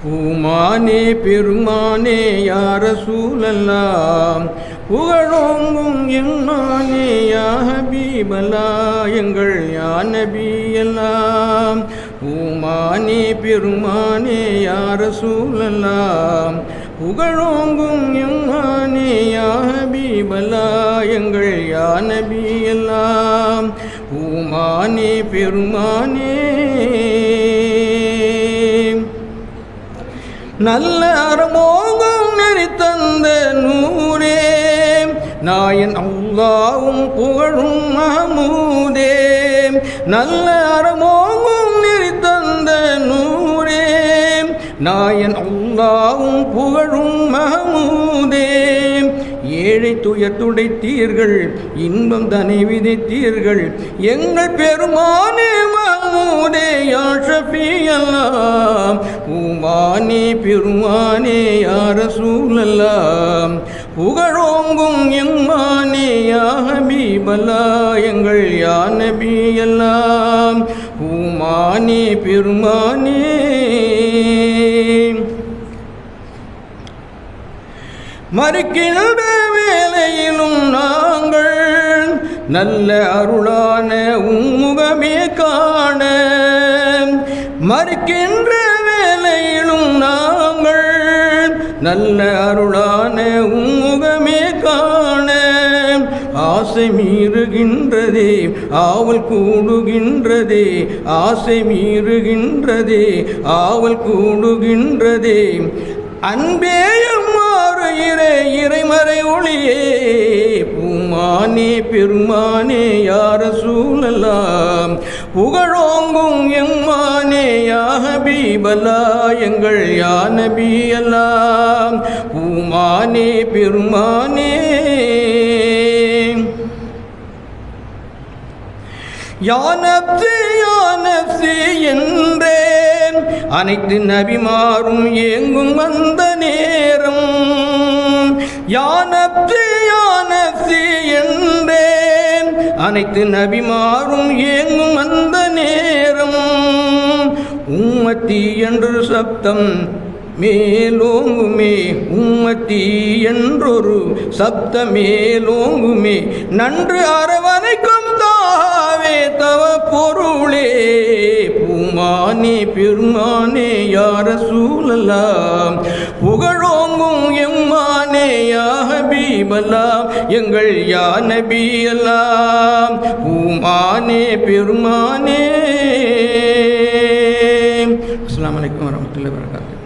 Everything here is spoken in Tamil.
பூமானே பெருமானே யா ரசூலல்லாஹ் புகழோங்கும் எம்மானே யா ஹபீபல்லாஹ் எங்கள் யா நபியல்லாஹ் பூமானே பெருமானே யா ரசூலல்லாஹ் புகழோங்கும் எம்மானே யா ஹபீபல்லாஹ் எங்கள் யா நபியல்லாஹ் பூமானே பெருமானே நல்ல அறமோகம் நெறி தந்த நூரே நாயன் அல்லாஹ்வும் புகழும் மஹமூதே நல்ல அறமோகம் நெறி தந்த நூரே நாயன் அல்லாஹ்வும் புகழும் மஹமூதே ஏழை துயர் துடைத்தீர்கள் இன்பம் தனை விதைத்தீர்கள் எங்கள் பெருமானே மஹமூதே யா ஷஃபீ அல்லாஹ் பூமானே பெருமானே யா ரசூலல்லாஹ் புகழோங்கும் எம்மானே யா ஹபீபல்லாஹ் எங்கள் யா நபியல்லாஹ் பூமானே பெருமானே மறுக்கின்ற வேளையிலும் நாங்கள் நல்ல அருளான உம்முகமே காண மறுக்கின்ற வேளையிலும் நாங்கள் நல்ல அருளான உம்முகமே காண ஆசை மீறுகின்றதே ஆவல் கூடுகின்றதே ஆசை மீறுகின்றதே ஆவல் கூடுகின்றதே அன்பேயும் மாறு இறைமறை ஒளியே பூமானே பெருமானே யா ரசூலல்லாஹ் புகழோங்கும் எம்மானே யா ஹபீபல்லாஹ் எங்கள் யா நபியல்லாஹ் பூமானே பெருமானே யா நப்சி என்றேன் அனைத்து நபிமாரும் ஏங்கும் அந்த நேரம் யா நப்சி என்றேன் அனைத்து நபிமாரும் ஏங்கும் அந்த நேரம் உம்மத்தி என்று சப்தம் மேலோங்குமே உம்மத்தி என்றொரு சப்த மேலோங்குமே நன்று அரவணைக்கும் தாவே தவ பொருளே பூமானே பெருமானே யா ரசூலல்லாஹ் புகழோங்கும் எம்மானே யா ஹபீபல்லாஹ் எங்கள் யா நபியல்லாஹ் பூமானே பெருமானே. அஸ்ஸலாமு அலைக்கும் வரஹ்மத்துல்லாஹி வபரகாத்துஹு.